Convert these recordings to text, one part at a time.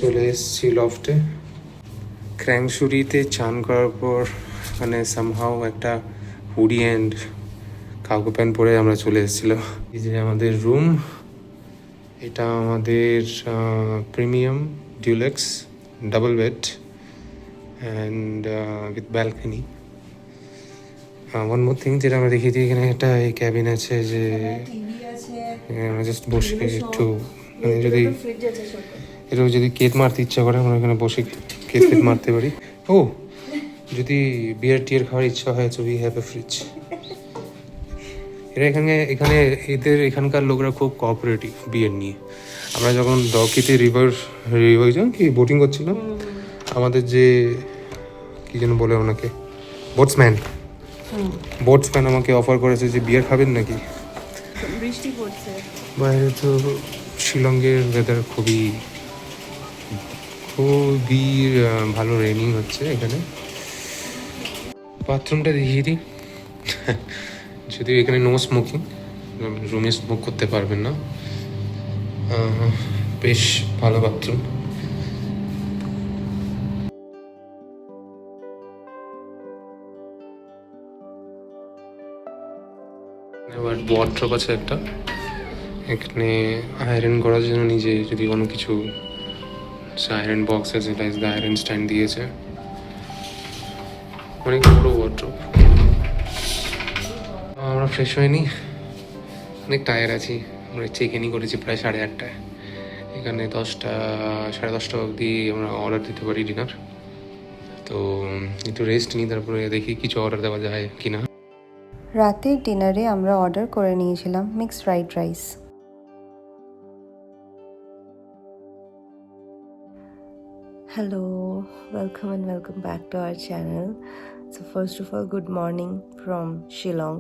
চলে এসেছি লফটে। ক্র্যাংশুরিতে চান করার পর মানে সামহাও একটা হুডি অ্যান্ড কার্গো প্যান্ট পরে আমরা চলে এসেছিলাম। এই যে আমাদের রুম, এটা আমাদের premium Dulux double bed and with balcony. One more thing যেটা আমরা দেখিয়েছি, এখানে একটা এই ক্যাবিন আছে যে আমরা জাস্ট বসে একটু মানে যদি এরকম যদি কেট মারতে ইচ্ছা করে আমরা এখানে বসে কেট মারতে পারি। ও যদি বিয়ার টিয়ার খাওয়ার ইচ্ছা হয় তো উই হ্যাভ এ ফ্রিজ। এরা এখানে এখানকার লোকরা খুব কোঅপারেটিভ বিয়ের নিয়ে। আমরা যখন ডকিতে রিভার কি বোটিং করছিলাম, আমাদের যে কি যেন বলে ওনাকে, বোটসম্যান আমাকে অফার করেছে যে বিয়ার খাবেন নাকি। বৃষ্টি পড়ছে বাইরে তো শিলংয়ের ওয়েদার খুবই ভালো, রেনিং হচ্ছে এখানে। বাথরুমটা দেখিয়ে দিই। যদিও এখানে নো স্মোকিং, রুমে স্মোক করতে পারবেন না। বেশ ভালো বাথরুম। এবার ওয়ার্ড্রপ আছে একটা, এখানে আয়রন করার জন্য নিজে যদি কোনো কিছু আয়রন বক্স আছে, আয়রন স্ট্যান্ড দিয়েছে। অনেক বড় ওয়ার্ড্রপ। আমরা ফ্রেশ হয়নি, অনেক টায়ার্ড আছি। আমরা চেক ইনই করেছি প্রায় 8:30টায়। এখানে 10টা 10:30 অবধি আমরা অর্ডার দিতে পারি ডিনার। তো একটু রেস্ট নিই, তারপরে দেখি কিছু অর্ডার দেওয়া যায় কিনা। রাতের ডিনারে আমরা অর্ডার করে নিয়েছিলাম mixed fried rice. Hello, welcome back to our channel. So first of all, good morning from Shillong.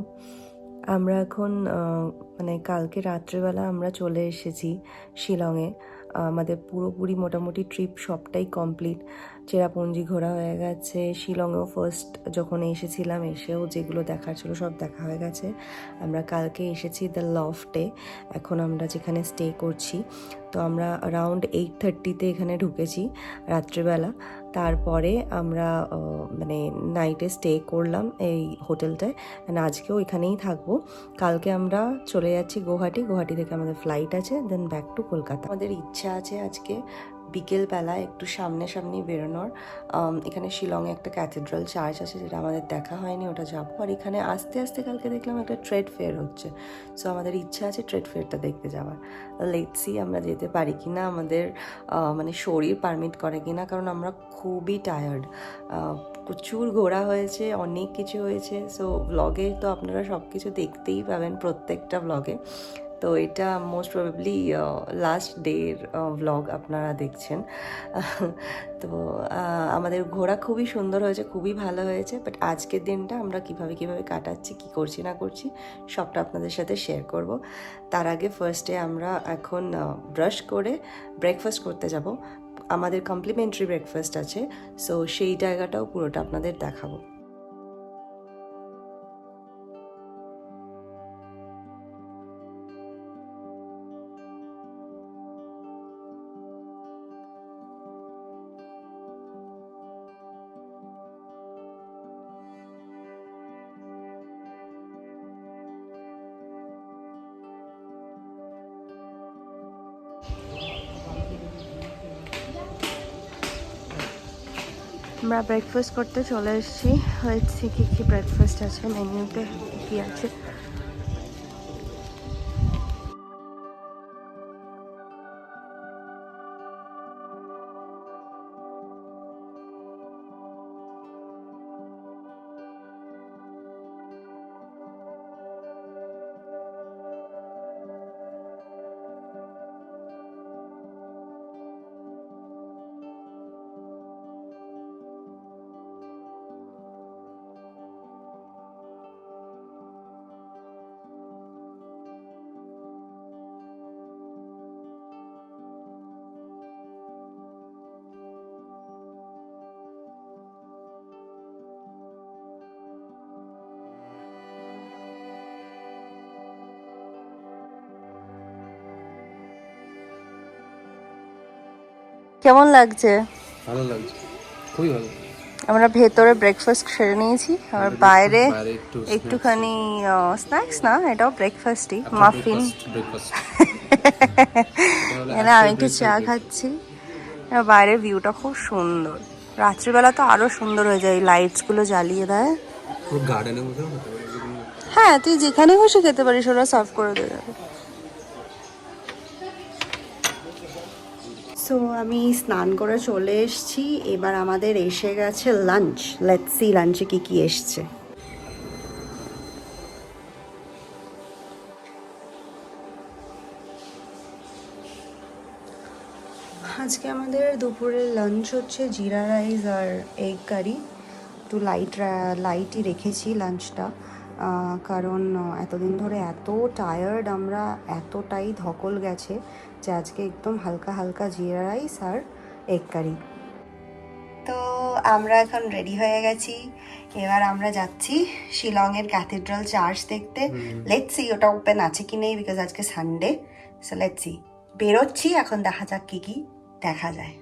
আমরা এখন মানে কালকে রাত্রেবেলা আমরা চলে এসেছি শিলংয়ে। আমাদের পুরোপুরি মোটামুটি ট্রিপ সবটাই কমপ্লিট। চেরাপুঞ্জি ঘোরা হয়ে গেছে, শিলংয়েও ফার্স্ট যখন এসেছিলাম এসেও যেগুলো দেখার ছিল সব দেখা হয়ে গেছে। আমরা কালকে এসেছি দ্য লফটে, এখন আমরা যেখানে স্টে করছি। তো আমরা অ্যারাউন্ড 8:30-তে এখানে ঢুকেছি রাত্রিবেলা। তারপরে আমরা মানে নাইটে স্টে করলাম এই হোটেলটায়, আজকেও এখানেই থাকবো। কালকে আমরা চলে যাচ্ছি গুয়াহাটি থেকে আমাদের ফ্লাইট আছে, দেন ব্যাক টু কলকাতা। আমাদের ইচ্ছা আছে আজকে বিকেলবেলা একটু সামনে বেরোনোর। এখানে শিলংয়ে একটা ক্যাথেড্রাল চার্চ আছে যেটা আমাদের দেখা হয়নি, ওটা যাবো। আর এখানে আস্তে আস্তে কালকে দেখলাম একটা ট্রেড ফেয়ার হচ্ছে, সো আমাদের ইচ্ছা আছে ট্রেড ফেয়ারটা দেখতে যাওয়ার। লেটস সি আমরা যেতে পারি কিনা, আমাদের মানে শরীর পারমিট করে কিনা, কারণ আমরা খুবই টায়ার্ড। প্রচুর ঘোরা হয়েছে, অনেক কিছু হয়েছে। সো ব্লগে তো আপনারা সব কিছু দেখতেই পাবেন প্রত্যেকটা ব্লগে। তো এটা মোস্ট প্রবাবলি লাস্ট ডের ব্লগ আপনারা দেখছেন। তো আমাদের ঘোরা খুবই সুন্দর হয়েছে, খুবই ভালো হয়েছে। বাট আজকের দিনটা আমরা কিভাবে কাটাচ্ছি, কি করছি না করছি সবটা আপনাদের সাথে শেয়ার করব। তার আগে ফার্স্টে আমরা এখন ব্রাশ করে ব্রেকফাস্ট করতে যাব। আমাদের কমপ্লিমেন্টারি ব্রেকফাস্ট আছে, সো সেই জায়গাটাও পুরোটা আপনাদের দেখাবো। আমরা ব্রেকফাস্ট করতে চলে এসেছি। হয়েছে কি ব্রেকফাস্ট আছে মেনুতে, কি আছে। কেমন লাগছে? ভালো লাগছে, খুবই ভালো। আমরা ভেতরে ব্রেকফাস্ট সেরে নিয়েছি আর বাইরে একটু একটুখানি স্ন্যাক্স না, এটাও ব্রেকফাস্টই, মাফিন। ব্রেকফাস্ট। এখানে আমি একটু চা খাচ্ছি। আর বাইরের ভিউটা খুব সুন্দর, রাত্রিবেলা তো আরো সুন্দর হয়ে যায়, লাইটস গুলো জ্বালিয়ে দেয়। পুরো গার্ডেনের মধ্যে। হ্যাঁ, তুই যেখানে খুশি খেতে পারিস, ওরা সার্ভ করে দেবে। সো আমি স্নান করে চলে এসেছি, এবার আমাদের এসে গেছে লাঞ্চ। লেটস সি লাঞ্চে কি কি এসছে। আজকে আমাদের দুপুরের লাঞ্চ হচ্ছে জিরা রাইস আর এগ কারি। একটু লাইটই রেখেছি লাঞ্চটা, কারণ এতদিন ধরে এত টায়ার্ড আমরা, এতটাই ধকল গেছে যে আজকে একদম হালকা হালকা জিরা রাইস আর এগ কারি। তো আমরা এখন রেডি হয়ে গেছি, এবার আমরা যাচ্ছি শিলংয়ের ক্যাথিড্রাল চার্চ দেখতে। লেটস সি ওটা ওপেন আছে কি নেই, বিকজ আজকে সানডে। সো লেটস সি, বেরোচ্ছি এখন, দেখা যাক কি কি দেখা যায়।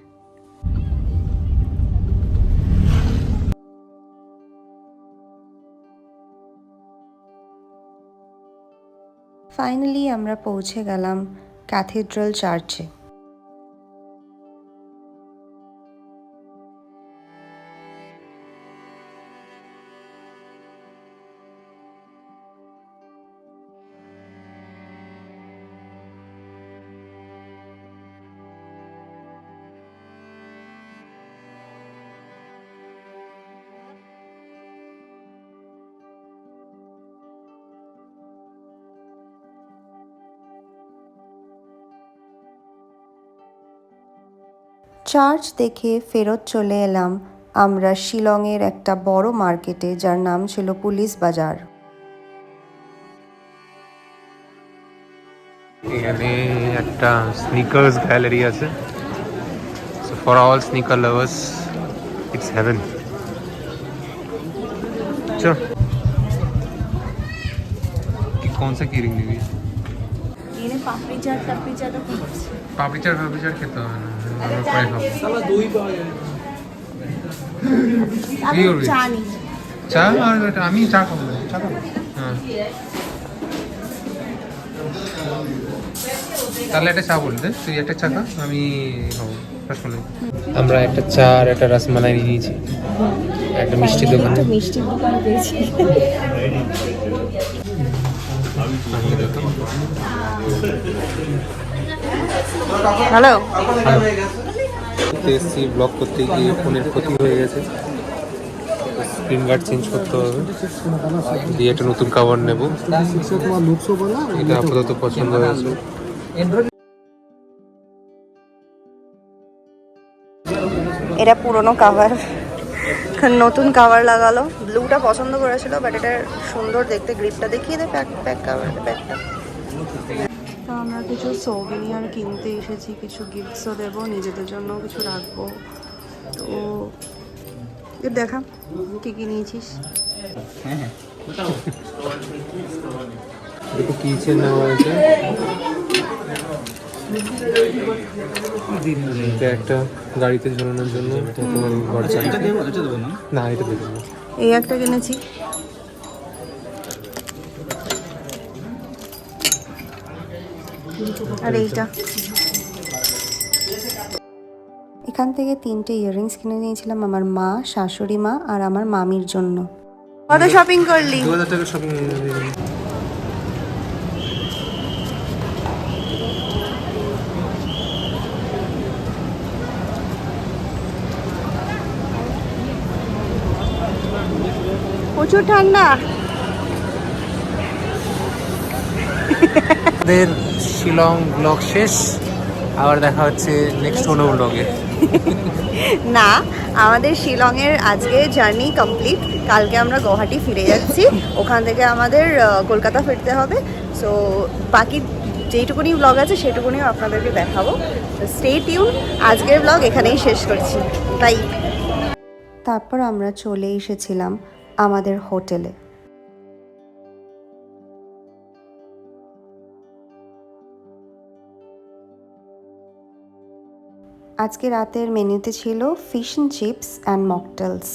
ফাইনালি আমরা পৌঁছে গেলাম ক্যাথিড্রাল চার্চে। চার্চ দেখে ফেরত চলে এলাম আমরা শিলংয়ের একটা বড় মার্কেটে, যার নাম ছিল পুলিশ বাজার। এখানে একটা স্নিকার্স গ্যালারি আছে, so for all sneaker lovers it's heaven. চল, কি কোন সা কি রিং নিবি? এনে পাপড়ি চাট পাপড়ি চাট খেতে হবে না, আমরা পরে খাবো। কি করবি? চা আর আমি চা খাবো। চা খাবো, হ্যাঁ। তাহলে একটা চা বলে দে, তুই একটা চা খা, আমি খাবো রসমালাই। আমরা একটা চা আর একটা রসমালাই নিয়ে নিয়েছি একটা মিষ্টি দোকান। মিষ্টির দোকান পেয়েছি। হ্যালো, এসছি ব্লগ করতে গিয়ে ফোনের ক্ষতি হয়ে গেছে, স্ক্রিন গার্ড চেঞ্জ করতে হবে, দিয়ে একটা নতুন কভার নেব। এটা আপাতত পছন্দ হয়েছে। এটা পুরনো কাভার, নতুন কাভার লাগালো। ব্লুটা পছন্দ করেছিল, বাট এটা সুন্দর দেখতে। গ্রিপটা দেখিয়ে দে, প্যাক কাভার প্যাকটা। তো আমরা কিছু সোভিনিয়ার কিনতে এসেছি, কিছু গিফটসও দেবো, নিজেদের জন্য কিছু রাখবো। তো দেখা কি কি নিয়েছিস। দেখো কিচেন নেওয়া হয়েছে, এটা একটা গাড়িতে ঝোলানোর জন্য, তোমার ঘর চালিয়ে না, এটা দেবো না। এই একটা কিনেছি। আর এইটা, এখান থেকে 3টে ইয়াররিংস কিনে নিয়েছিলাম আমার মা, শাশুড়ি মা আর আমার মামির জন্য। কত শপিং করলি? 2000 টাকা শপিং। প্রচুর ঠান্ডা। আমাদের শিলং ব্লগ শেষ, আবার দেখা হচ্ছে নেক্সট কোনো ব্লগে। না, আমাদের শিলংয়ের আজকে জার্নি কমপ্লিট। কালকে আমরা গুয়াহাটি ফিরে যাচ্ছি, ওখান থেকে আমাদের কলকাতা ফিরতে হবে। সো বাকি যেইটুকুনি ব্লগ আছে সেটুকুনিও আপনাদেরকে দেখাবো। Stay tune. আজকের ব্লগ এখানেই শেষ করছি, বাই। তারপর আমরা চলে এসেছিলাম আমাদের হোটেলে। আজকে রাতের মেনুতে ছিল fish and chips and mocktails.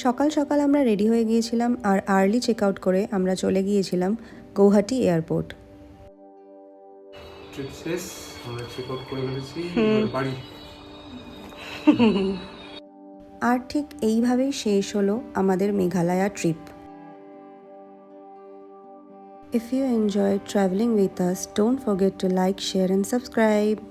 সকাল সকাল আমরা রেডি হয়ে গিয়েছিলাম আর আর্লি চেক আউট করে আমরা চলে গিয়েছিলাম গৌহাটি এয়ারপোর্ট। ট্রিপ শেষ, আমরা চেক আউট করে ফেলেছি, বাড়ি। আর ঠিক এইভাবেই শেষ হলো আমাদের Meghalaya trip. If you enjoyed traveling with us, don't forget to like, share and subscribe.